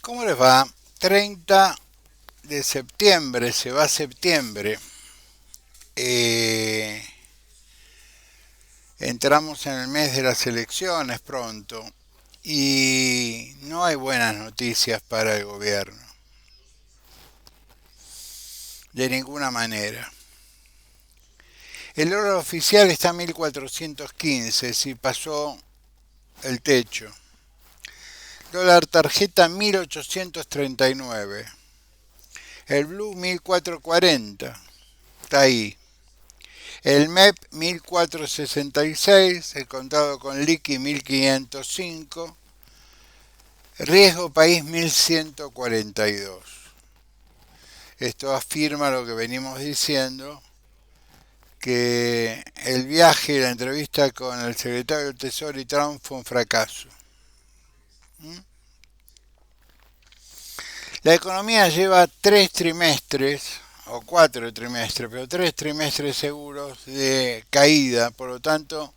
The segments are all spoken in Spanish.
¿Cómo les va? 30 de septiembre, se va septiembre. Eh, Entramos en el mes de las elecciones pronto y no hay buenas noticias para el gobierno, de ninguna manera. El dólar oficial está a 1415, si pasó el techo. Dólar tarjeta 1839. El blue 1440, está ahí. El MEP 1466, el contado con liqui 1505, riesgo país 1142. Esto afirma lo que venimos diciendo, que el viaje, la entrevista con el secretario del Tesoro y Trump fue un fracaso. La economía lleva 3 trimestres, o 4 trimestres, pero 3 trimestres seguros de caída, por lo tanto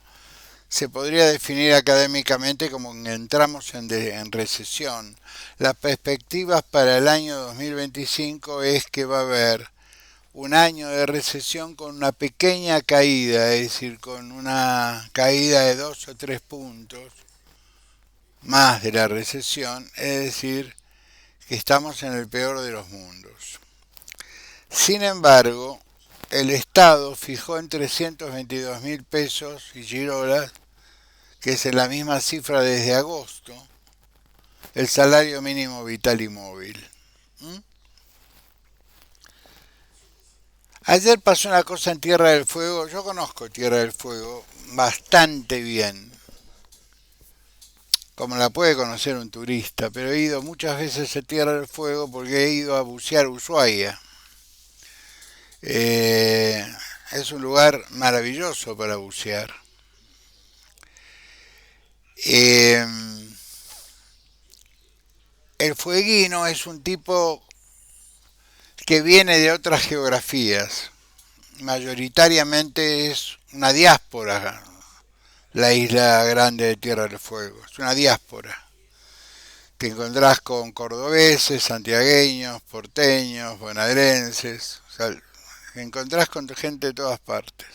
se podría definir académicamente como que entramos en recesión. Las perspectivas para el año 2025 es que va a haber un año de recesión con una pequeña caída, es decir, con una caída de 2 o 3 puntos más de la recesión, es decir, que estamos en el peor de los mundos. Sin embargo, el Estado fijó en 322.000 pesos y girolas, que es la misma cifra desde agosto, el salario mínimo vital y móvil. Ayer pasó una cosa en Tierra del Fuego, yo conozco Tierra del Fuego bastante bien, como la puede conocer un turista, pero he ido muchas veces a Tierra del Fuego porque he ido a bucear Ushuaia. Eh, es un lugar maravilloso para bucear. Eh, el fueguino es un tipo que viene de otras geografías. Mayoritariamente es una diáspora, la isla grande de Tierra del Fuego. Es una diáspora. Te encontrás con cordobeses, santiagueños, porteños, bonaerenses. O sea, te encontrás con gente de todas partes.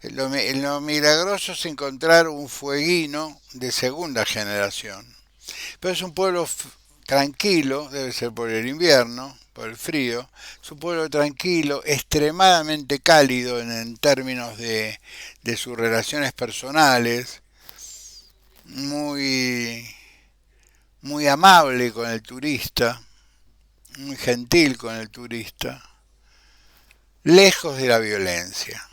Lo milagroso es encontrar un fueguino de segunda generación. Pero es un pueblo tranquilo, debe ser por el invierno, por el frío. Es un pueblo tranquilo, extremadamente cálido en términos de sus relaciones personales, muy, muy amable con el turista, muy gentil con el turista, lejos de la violencia.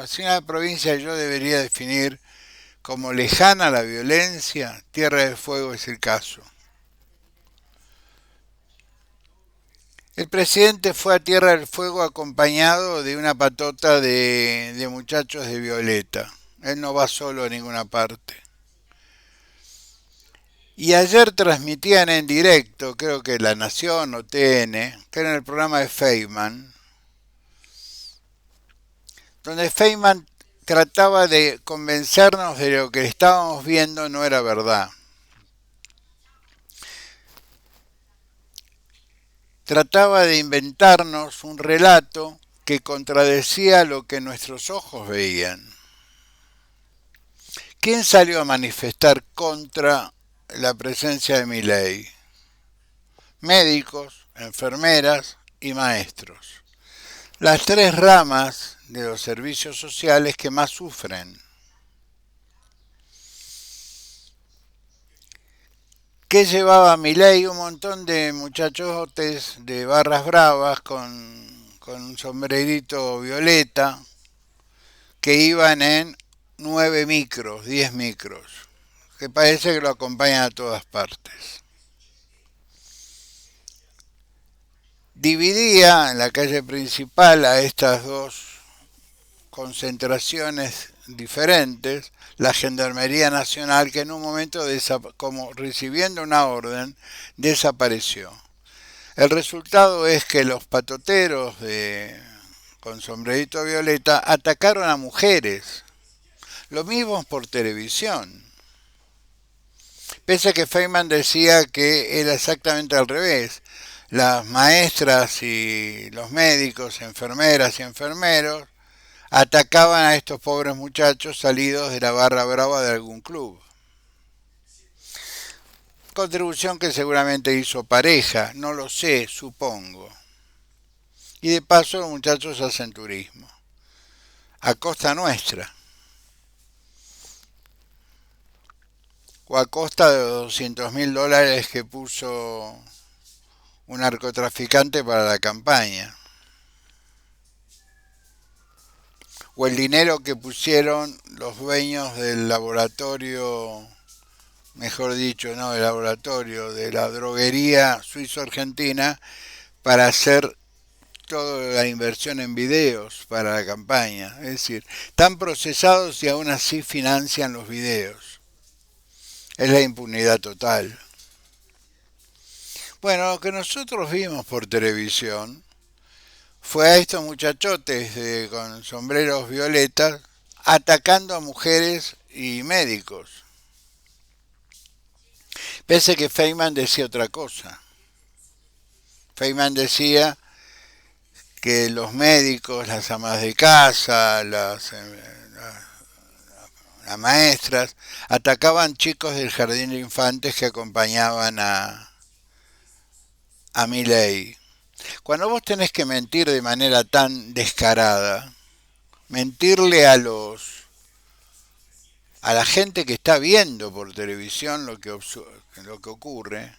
Si una provincia yo debería definir como lejana a la violencia, Tierra del Fuego es el caso. El presidente fue a Tierra del Fuego acompañado de una patota de muchachos de Violeta. Él no va solo a ninguna parte. Y ayer transmitían en directo, creo que La Nación o TN, que era en el programa de Feynman, donde Feynman trataba de convencernos de lo que estábamos viendo no era verdad. Trataba de inventarnos un relato que contradecía lo que nuestros ojos veían. ¿Quién salió a manifestar contra la presencia de Milei? Médicos, enfermeras y maestros. Las 3 ramas de los servicios sociales que más sufren. ¿Qué llevaba Milei? Un montón de muchachotes de barras bravas con un sombrerito violeta que iban en 9 micros, 10 micros, que parece que lo acompañan a todas partes. Dividía en la calle principal a estas dos concentraciones diferentes la Gendarmería Nacional, que en un momento, como recibiendo una orden, desapareció. El resultado es que los patoteros con sombrerito violeta atacaron a mujeres, lo mismo por televisión, Pese a que Feynman decía que era exactamente al revés. Las maestras y los médicos, enfermeras y enfermeros atacaban a estos pobres muchachos salidos de la barra brava de algún club. Contribución que seguramente hizo pareja, no lo sé, supongo. Y de paso los muchachos hacen turismo, a costa nuestra, o a costa de los $200.000 que puso un narcotraficante para la campaña, o el dinero que pusieron los dueños del laboratorio, mejor dicho, no del laboratorio, de la droguería suizo-argentina, para hacer toda la inversión en videos para la campaña. Es decir, están procesados y aún así financian los videos. Es la impunidad total. Bueno, lo que nosotros vimos por televisión fue a estos muchachotes con sombreros violetas atacando a mujeres y médicos. Pese que Feynman decía otra cosa. Feynman decía que los médicos, las amas de casa, las maestras, atacaban chicos del jardín de infantes que acompañaban a Milei. Cuando vos tenés que mentir de manera tan descarada, mentirle a la gente que está viendo por televisión lo que ocurre,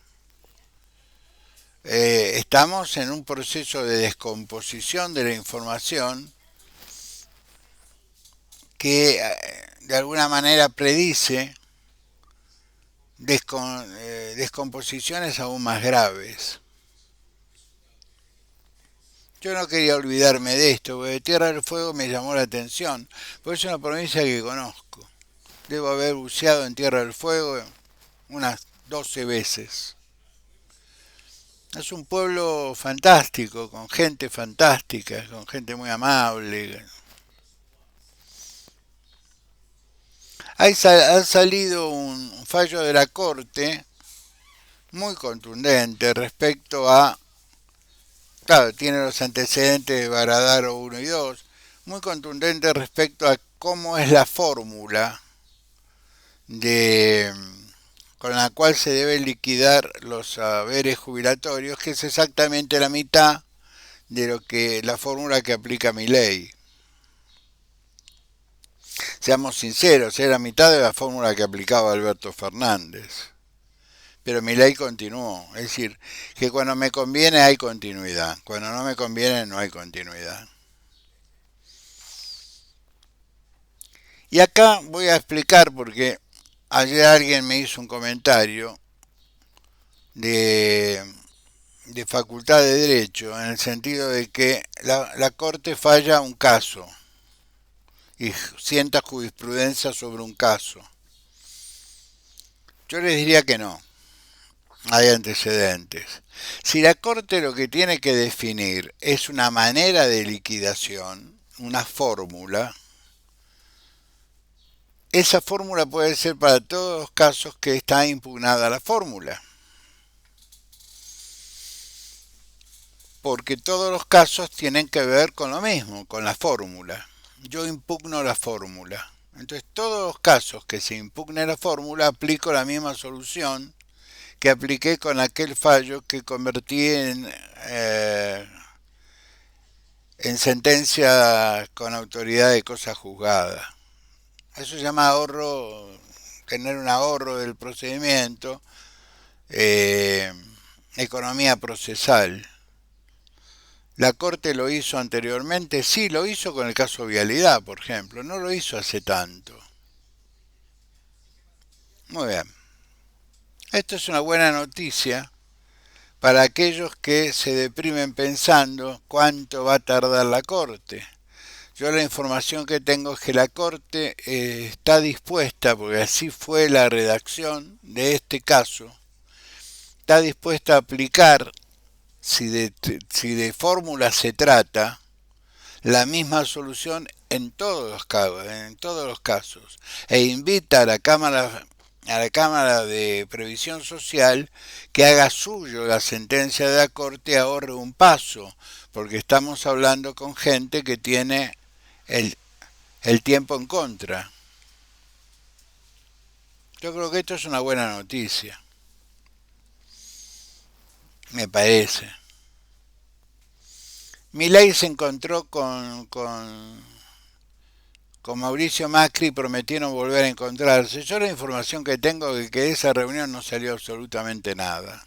estamos en un proceso de descomposición de la información que de alguna manera predice descomposiciones aún más graves. Yo no quería olvidarme de esto, porque Tierra del Fuego me llamó la atención, porque es una provincia que conozco. Debo haber buceado en Tierra del Fuego unas 12 veces. Es un pueblo fantástico, con gente fantástica, con gente muy amable. Ha salido un fallo de la Corte muy contundente respecto a, claro, tiene los antecedentes de Baradaro 1 y 2, muy contundente respecto a cómo es la fórmula de con la cual se deben liquidar los haberes jubilatorios, que es exactamente la mitad de lo que la fórmula que aplica mi ley. Seamos sinceros, era mitad de la fórmula que aplicaba Alberto Fernández. Pero mi ley continuó. Es decir, que cuando me conviene hay continuidad, cuando no me conviene no hay continuidad. Y acá voy a explicar porque ayer alguien me hizo un comentario de, de facultad de derecho, en el sentido de que la Corte falla un caso y sienta jurisprudencia sobre un caso. Yo les diría que no, hay antecedentes. Si la Corte lo que tiene que definir es una manera de liquidación, una fórmula, esa fórmula puede ser para todos los casos que está impugnada la fórmula. Porque todos los casos tienen que ver con lo mismo, con la fórmula. Yo impugno la fórmula. Entonces, todos los casos que se impugne la fórmula, aplico la misma solución que apliqué con aquel fallo que convertí en sentencia con autoridad de cosa juzgada. Eso se llama ahorro, tener un ahorro del procedimiento, economía procesal. La Corte lo hizo anteriormente, sí, lo hizo con el caso Vialidad, por ejemplo, no lo hizo hace tanto. Muy bien. Esto es una buena noticia para aquellos que se deprimen pensando cuánto va a tardar la Corte. Yo la información que tengo es que la Corte está dispuesta, porque así fue la redacción de este caso, está dispuesta a aplicar, si de fórmula se trata, la misma solución en todos los casos, e invita a la Cámara a la Cámara de Previsión Social que haga suyo la sentencia de la Corte y ahorre un paso, porque estamos hablando con gente que tiene el, el tiempo en contra. Yo creo que esto es una buena noticia, me parece. Milei se encontró con Mauricio Macri y prometieron volver a encontrarse. Yo la información que tengo es que de esa reunión no salió absolutamente nada.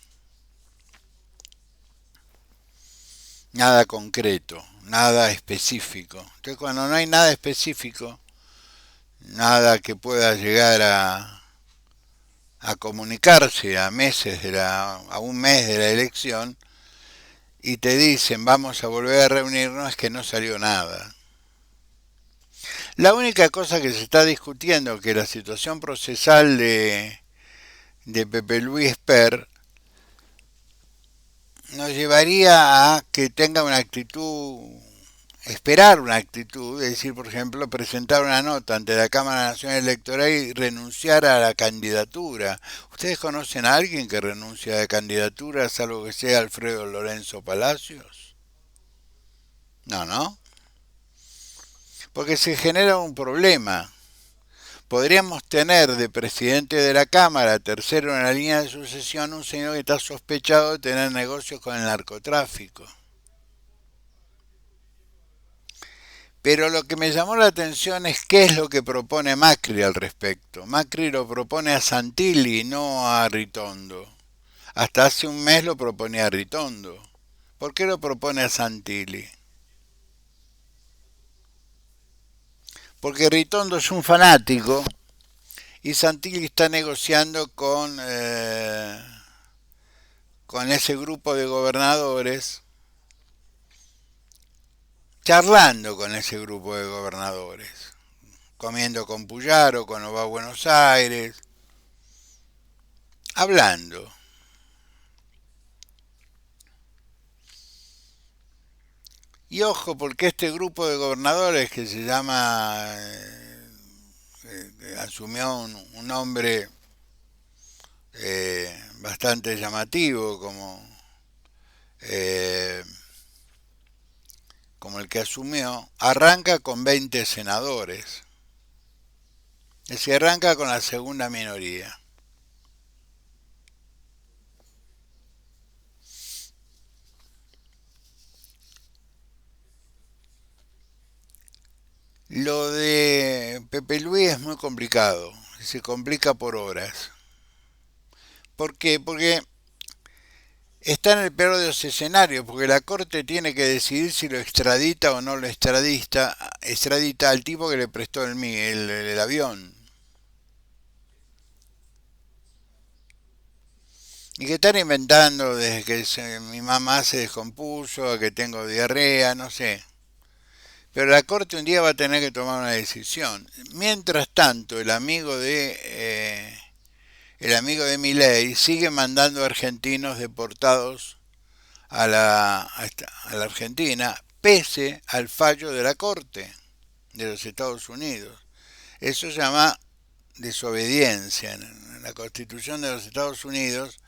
Nada concreto, nada específico. Entonces cuando no hay nada específico, nada que pueda llegar a comunicarse a meses a un mes de la elección, y te dicen vamos a volver a reunirnos, es que no salió nada. La única cosa que se está discutiendo es que la situación procesal de Pepe Luis Per nos llevaría a que tenga una actitud, esperar una actitud, es decir, por ejemplo, presentar una nota ante la Cámara Nacional Electoral y renunciar a la candidatura. ¿Ustedes conocen a alguien que renuncie a la candidatura, salvo que sea Alfredo Lorenzo Palacios? No, ¿no? Porque se genera un problema. Podríamos tener de presidente de la Cámara, tercero en la línea de sucesión, un señor que está sospechado de tener negocios con el narcotráfico. Pero lo que me llamó la atención es qué es lo que propone Macri al respecto. Macri lo propone a Santilli, no a Ritondo. Hasta hace un mes lo proponía a Ritondo. ¿Por qué lo propone a Santilli? Porque Ritondo es un fanático y Santilli está negociando con ese grupo de gobernadores, charlando con ese grupo de gobernadores, comiendo con Puyaro cuando va a Buenos Aires, hablando. Y ojo, porque este grupo de gobernadores que se llama, asumió un nombre bastante llamativo eh, como el que asumió, arranca con 20 senadores. Es decir, arranca con la segunda minoría. Lo de Pepe Luis es muy complicado, se complica por horas. ¿Por qué? Porque está en el peor de los escenarios, porque la Corte tiene que decidir si lo extradita o no lo extradita al tipo que le prestó el avión. Y que están inventando desde que mi mamá se descompuso, a que tengo diarrea, no sé. Pero la Corte un día va a tener que tomar una decisión. Mientras tanto, el amigo de Milei sigue mandando argentinos deportados a la Argentina, pese al fallo de la Corte de los Estados Unidos. Eso se llama desobediencia. En la Constitución de los Estados Unidos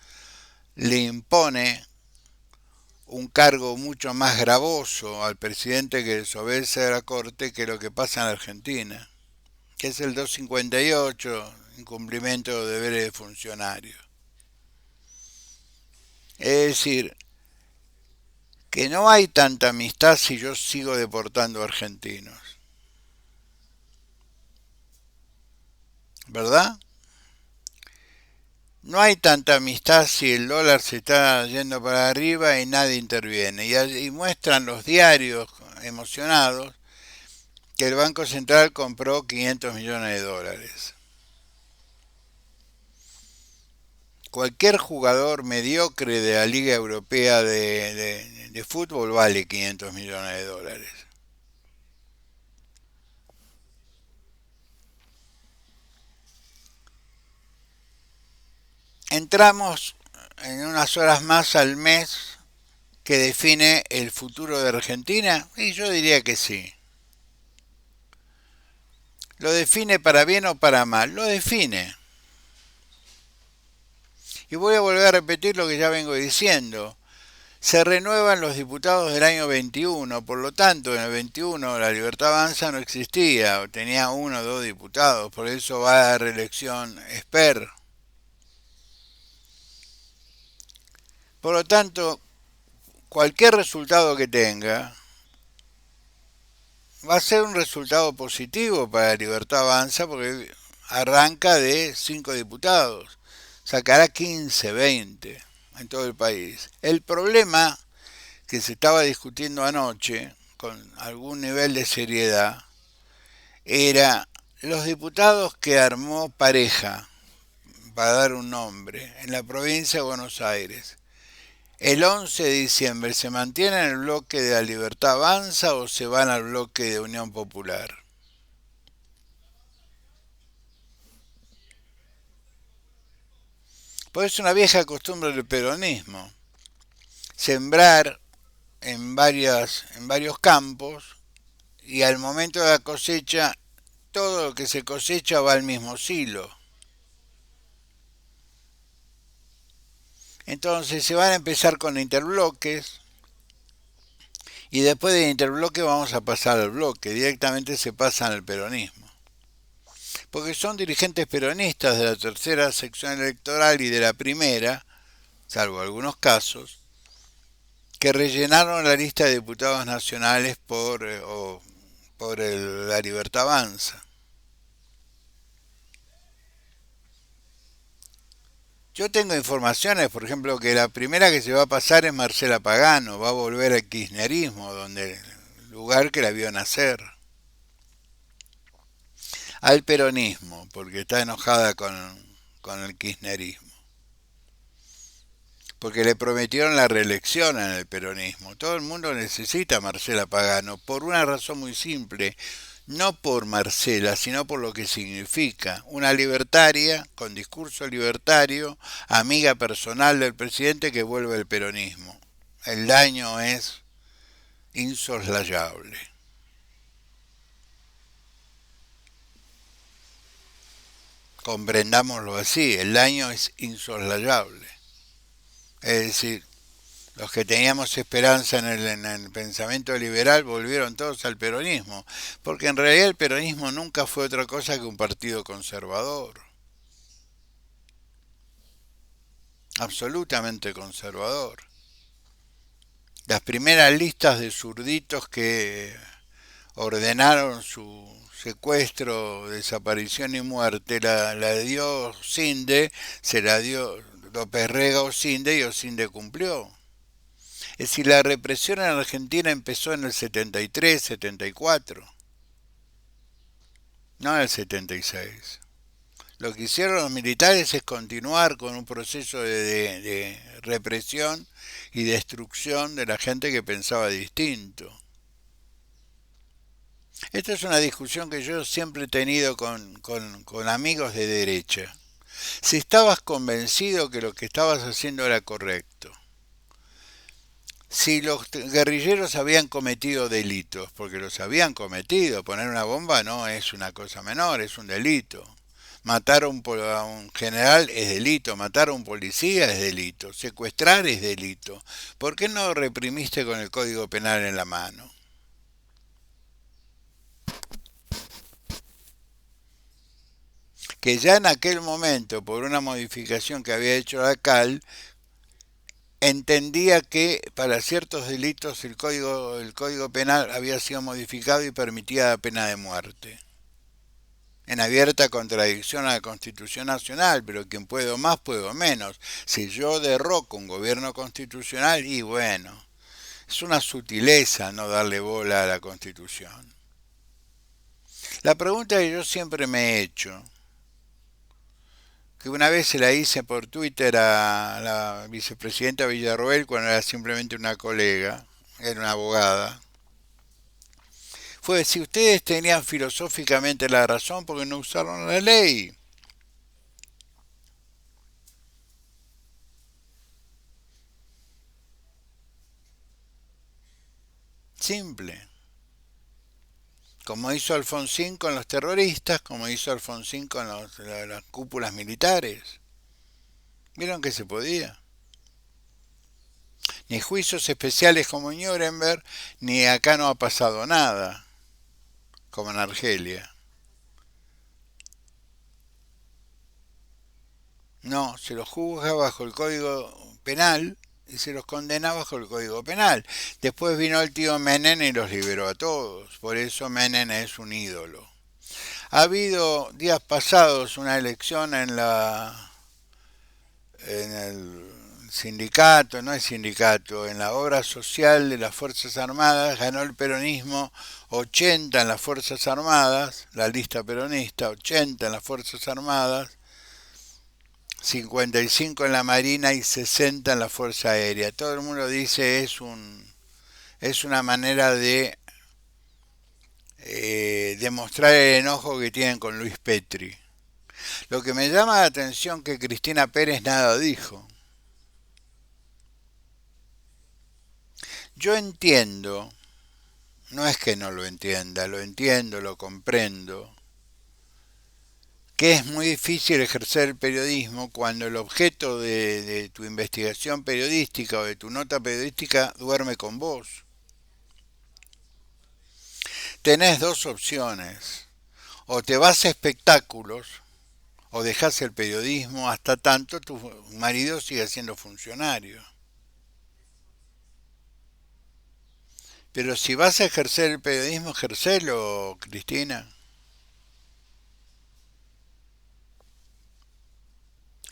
le impone un cargo mucho más gravoso al presidente que desobedece a la Corte que lo que pasa en la Argentina, que es el 258, incumplimiento de deberes de funcionarios. Es decir, que no hay tanta amistad si yo sigo deportando argentinos, ¿verdad? No hay tanta amistad si el dólar se está yendo para arriba y nadie interviene. Y muestran los diarios emocionados que el Banco Central compró 500 millones de dólares. Cualquier jugador mediocre de la Liga Europea de fútbol vale 500 millones de dólares. Entramos en unas horas más al mes que define el futuro de Argentina, y yo diría que sí. ¿Lo define para bien o para mal? Lo define. Y voy a volver a repetir lo que ya vengo diciendo. Se renuevan los diputados del año 21, por lo tanto en el 21 la Libertad Avanza no existía, tenía uno o dos diputados, por eso va a la reelección Esper. Por lo tanto, cualquier resultado que tenga va a ser un resultado positivo para la Libertad Avanza porque arranca de 5 diputados, sacará 15, 20 en todo el país. El problema que se estaba discutiendo anoche con algún nivel de seriedad era los diputados que armó Pareja, para dar un nombre, en la provincia de Buenos Aires. El 11 de diciembre, ¿se mantiene en el bloque de la Libertad Avanza o se van al bloque de Unión Popular? Pues es una vieja costumbre del peronismo, sembrar en varios campos y al momento de la cosecha, todo lo que se cosecha va al mismo silo. Entonces se van a empezar con interbloques y después del interbloque vamos a pasar al bloque, directamente se pasan al peronismo. Porque son dirigentes peronistas de la tercera sección electoral y de la primera, salvo algunos casos, que rellenaron la lista de diputados nacionales por la Libertad Avanza. Yo tengo informaciones, por ejemplo, que la primera que se va a pasar es Marcela Pagano, va a volver al kirchnerismo, donde el lugar que la vio nacer. Al peronismo, porque está enojada con el kirchnerismo. Porque le prometieron la reelección en el peronismo. Todo el mundo necesita a Marcela Pagano, por una razón muy simple. No por Marcela, sino por lo que significa. Una libertaria, con discurso libertario, amiga personal del presidente que vuelve al peronismo. El daño es insoslayable. Comprendámoslo así, el daño es insoslayable. Es decir, los que teníamos esperanza en el pensamiento liberal volvieron todos al peronismo, porque en realidad el peronismo nunca fue otra cosa que un partido conservador, absolutamente conservador. Las primeras listas de zurditos que ordenaron su secuestro, desaparición y muerte la dio Osinde, se la dio López Rega a Osinde y Osinde cumplió. Es decir, la represión en Argentina empezó en el 73, 74, no en el 76. Lo que hicieron los militares es continuar con un proceso de represión y destrucción de la gente que pensaba distinto. Esta es una discusión que yo siempre he tenido con amigos de derecha. Si estabas convencido que lo que estabas haciendo era correcto, si los guerrilleros habían cometido delitos, porque los habían cometido, poner una bomba no es una cosa menor, es un delito. Matar a un general es delito, matar a un policía es delito, secuestrar es delito. ¿Por qué no reprimiste con el Código Penal en la mano? Que ya en aquel momento, por una modificación que había hecho la CAL, entendía que para ciertos delitos el código penal había sido modificado y permitía la pena de muerte. En abierta contradicción a la Constitución Nacional, pero quien puedo más, puedo menos. Si yo derroco un gobierno constitucional, y bueno, es una sutileza no darle bola a la Constitución. La pregunta que yo siempre me he hecho, que una vez se la hice por Twitter a la vicepresidenta Villarroel cuando era simplemente una colega, era una abogada, fue si ustedes tenían filosóficamente la razón porque no usaron la ley. Simple. Como hizo Alfonsín con los terroristas, como hizo Alfonsín con las cúpulas militares. ¿Vieron que se podía? Ni juicios especiales como en Nuremberg, ni acá no ha pasado nada, como en Argelia. No, se los juzga bajo el Código Penal y se los condena bajo el Código Penal. Después vino el tío Menem y los liberó a todos. Por eso Menem es un ídolo. Ha habido días pasados una elección en el sindicato, no es sindicato, en la obra social de las Fuerzas Armadas, ganó el peronismo 80 en las Fuerzas Armadas, la lista peronista, 80 en las Fuerzas Armadas, 55 en la Marina y 60 en la Fuerza Aérea. Todo el mundo dice es una manera de demostrar el enojo que tienen con Luis Petri. Lo que me llama la atención que Cristina Pérez nada dijo. Yo entiendo, no es que no lo entienda, lo entiendo, lo comprendo, que es muy difícil ejercer el periodismo cuando el objeto de tu investigación periodística o de tu nota periodística duerme con vos. Tenés dos opciones, o te vas a espectáculos o dejás el periodismo hasta tanto tu marido siga siendo funcionario. Pero si vas a ejercer el periodismo, ejercelo, Cristina.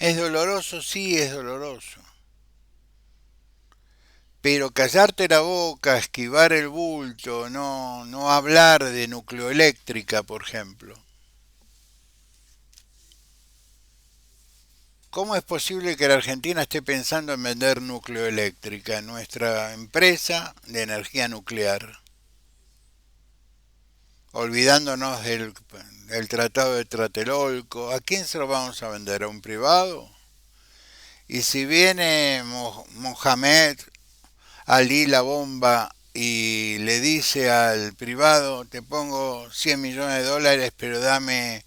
¿Es doloroso? Sí, es doloroso. Pero callarte la boca, esquivar el bulto, no hablar de nucleoeléctrica, por ejemplo. ¿Cómo es posible que la Argentina esté pensando en vender nucleoeléctrica, nuestra empresa de energía nuclear? Olvidándonos del tratado de Tlatelolco. ¿A quién se lo vamos a vender? ¿A un privado? Y si viene Mohamed Ali la bomba y le dice al privado, te pongo 100 millones de dólares, pero dame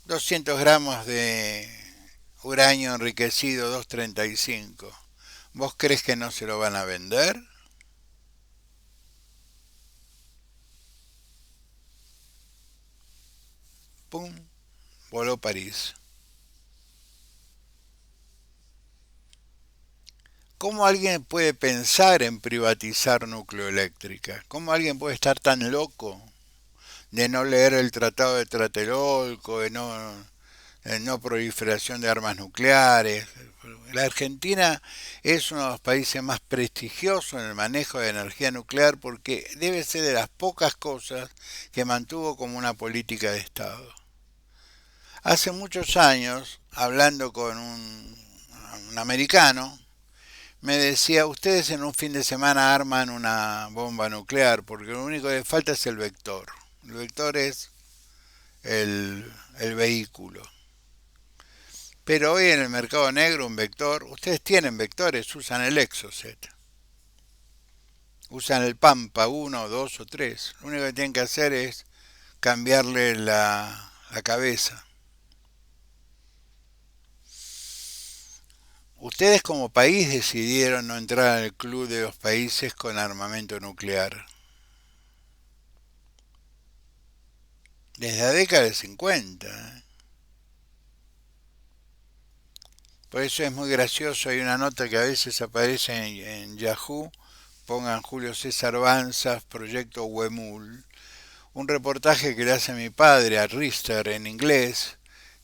200 gramos de uranio enriquecido 235. ¿Vos crees que no se lo van a vender? ¡Pum! Voló París. ¿Cómo alguien puede pensar en privatizar nucleoeléctrica? ¿Cómo alguien puede estar tan loco de no leer el Tratado de Tlatelolco, de no proliferación de armas nucleares? La Argentina es uno de los países más prestigiosos en el manejo de energía nuclear porque debe ser de las pocas cosas que mantuvo como una política de Estado. Hace muchos años, hablando con un americano, me decía, ustedes en un fin de semana arman una bomba nuclear porque lo único que falta es el vector. El vector es el vehículo. Pero hoy en el mercado negro un vector, ustedes tienen vectores, usan el Exocet. Usan el Pampa uno, 2 o 3. Lo único que tienen que hacer es cambiarle la cabeza. Ustedes como país decidieron no entrar al club de los países con armamento nuclear. Desde la década del 50. Por eso es muy gracioso, hay una nota que a veces aparece en Yahoo, pongan Julio César Banzas, Proyecto Huemul, un reportaje que le hace mi padre a Richter en inglés,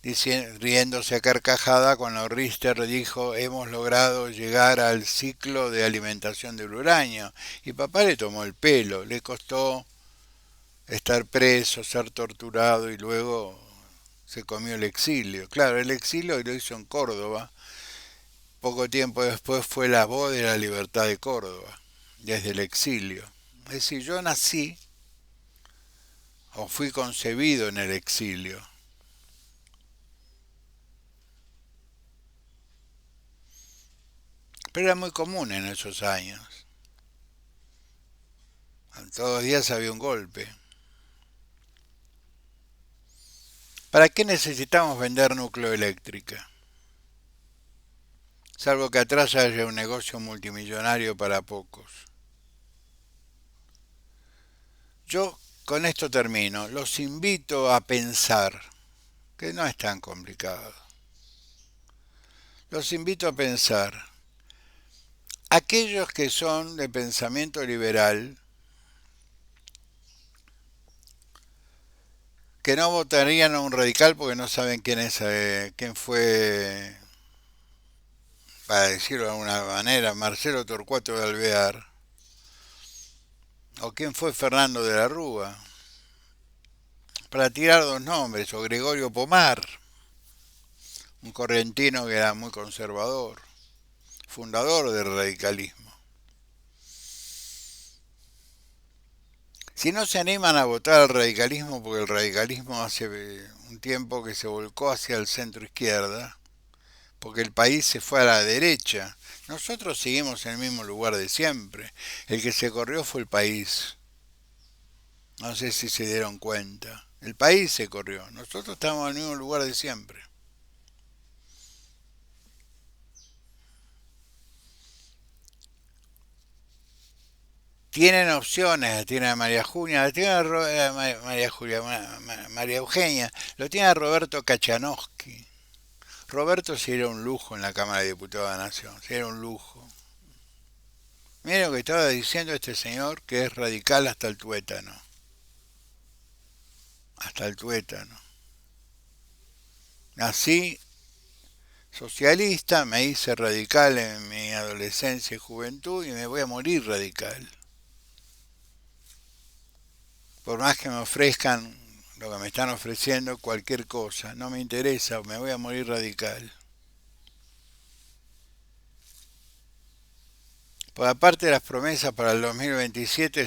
riéndose a carcajada cuando Richter dijo hemos logrado llegar al ciclo de alimentación del uranio. Y papá le tomó el pelo, le costó estar preso, ser torturado y luego se comió el exilio. Claro, el exilio lo hizo en Córdoba. Poco tiempo después fue la voz de la libertad de Córdoba, desde el exilio. Es decir, yo nací o fui concebido en el exilio. Pero era muy común en esos años. Todos los días había un golpe. ¿Para qué necesitamos vender nucleoeléctrica? salvo que atrás haya un negocio multimillonario para pocos. Yo con esto termino. Los invito a pensar, que no es tan complicado. Los invito a pensar. Aquellos que son de pensamiento liberal, que no votarían a un radical porque no saben quién fue, para decirlo de alguna manera, Marcelo Torcuato de Alvear, o quién fue Fernando de la Rúa, para tirar dos nombres, o Gregorio Pomar, un correntino que era muy conservador, fundador del radicalismo. Si no se animan a votar al radicalismo, porque el radicalismo hace un tiempo que se volcó hacia el centro izquierda, porque el país se fue a la derecha, nosotros seguimos en el mismo lugar de siempre. El que se corrió fue el país. No sé si se dieron cuenta. El país se corrió. Nosotros estamos en el mismo lugar de siempre. Tienen opciones, tiene a María Julia, tiene a María Julia, María Eugenia, lo tiene a Roberto Kachanowski. Roberto sería un lujo en la Cámara de Diputados de la Nación, sería un lujo. Mira lo que estaba diciendo este señor, que es radical hasta el tuétano. Hasta el tuétano. Nací socialista, me hice radical en mi adolescencia y juventud y me voy a morir radical. Por más que me ofrezcan lo que me están ofreciendo, cualquier cosa, no me interesa, me voy a morir radical. Por aparte de las promesas para el 2027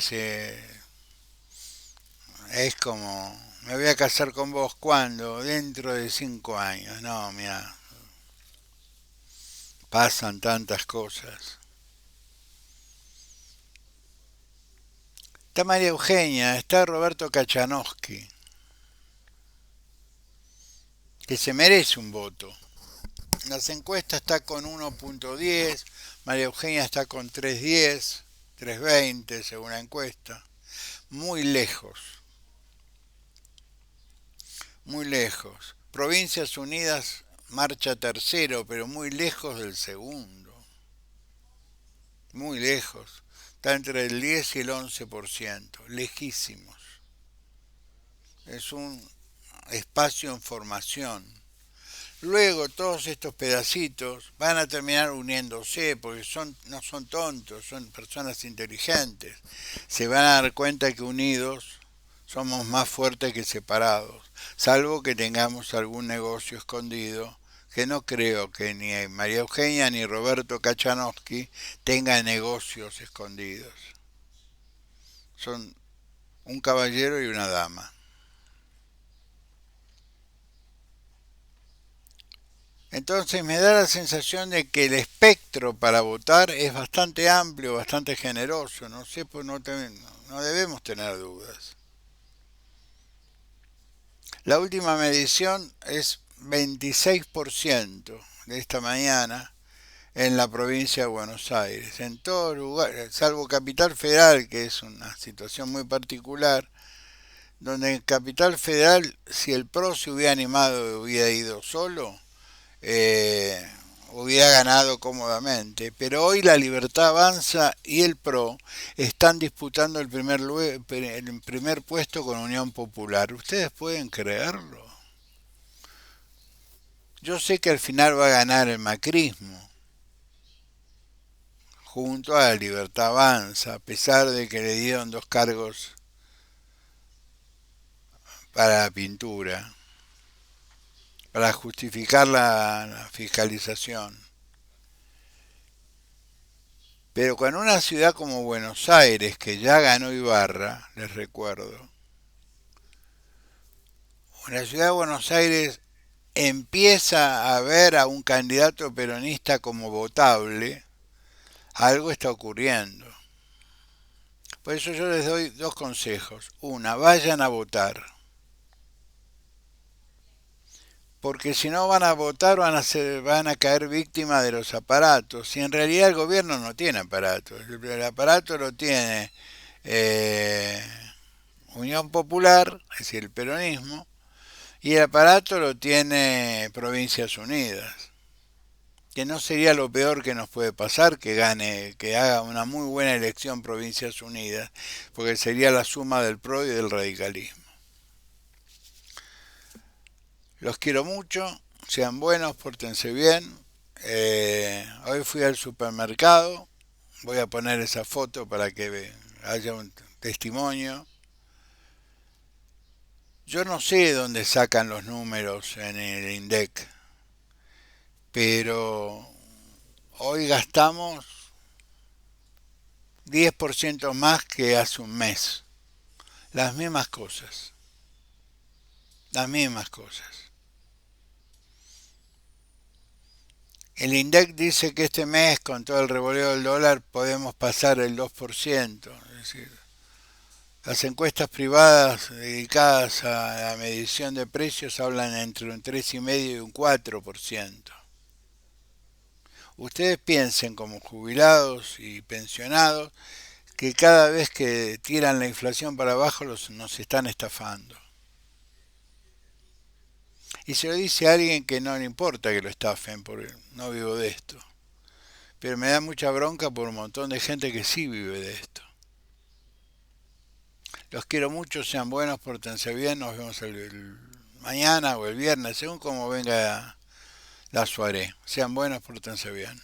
es como, me voy a casar con vos cuando, dentro de 5 años. No, mira, pasan tantas cosas. Está María Eugenia, está Roberto Kachanowski, que se merece un voto. Las encuestas está con 1.10, María Eugenia está con 3.10, 3.20 según la encuesta. Muy lejos, muy lejos. Provincias Unidas marcha tercero, pero muy lejos del segundo. Muy lejos. Está entre el 10 y el 11%. Lejísimos. Es un espacio en formación. Luego todos estos pedacitos van a terminar uniéndose porque no son tontos, son personas inteligentes. Se van a dar cuenta que unidos somos más fuertes que separados, salvo que tengamos algún negocio escondido, que no creo que ni María Eugenia ni Roberto Kachanowski tengan negocios escondidos. Son un caballero y una dama. Entonces me da la sensación de que el espectro para votar es bastante amplio, bastante generoso. No sé, pues no debemos tener dudas. La última medición es 26% de esta mañana en la provincia de Buenos Aires. En todo lugar, salvo Capital Federal, que es una situación muy particular, donde en Capital Federal, si el PRO se hubiera animado y hubiera ido solo, eh, hubiera ganado cómodamente. Pero hoy la Libertad Avanza y el PRO están disputando el primer puesto con Unión Popular. ¿Ustedes pueden creerlo? Yo sé que al final va a ganar el macrismo junto a la Libertad Avanza, a pesar de que le dieron 2 cargos para la pintura, para justificar la fiscalización. Pero con una ciudad como Buenos Aires, que ya ganó Ibarra, les recuerdo, la ciudad de Buenos Aires empieza a ver a un candidato peronista como votable, algo está ocurriendo. Por eso yo les doy 2 consejos. Una, vayan a votar. porque si no van a votar, van a caer víctimas de los aparatos. Y en realidad el gobierno no tiene aparatos. El aparato lo tiene eh, Unión Popular, es decir, el peronismo, y el aparato lo tiene Provincias Unidas. Que no sería lo peor que nos puede pasar que gane, que haga una muy buena elección Provincias Unidas, porque sería la suma del PRO y del radicalismo. Los quiero mucho, sean buenos, pórtense bien. Hoy fui al supermercado, voy a poner esa foto para que haya un testimonio. Yo no sé dónde sacan los números en el INDEC, pero hoy gastamos 10% más que hace un mes. Las mismas cosas, las mismas cosas. El INDEC dice que este mes, con todo el revoleo del dólar, podemos pasar el 2%. Es decir, las encuestas privadas dedicadas a la medición de precios hablan entre un 3,5 y un 4%. Ustedes piensen como jubilados y pensionados que cada vez que tiran la inflación para abajo nos están estafando. Y se lo dice a alguien que no le importa que lo estafen, porque no vivo de esto. Pero me da mucha bronca por un montón de gente que sí vive de esto. Los quiero mucho, sean buenos, pórtense bien, nos vemos el mañana o el viernes, según como venga la soirée. Sean buenos, pórtense bien.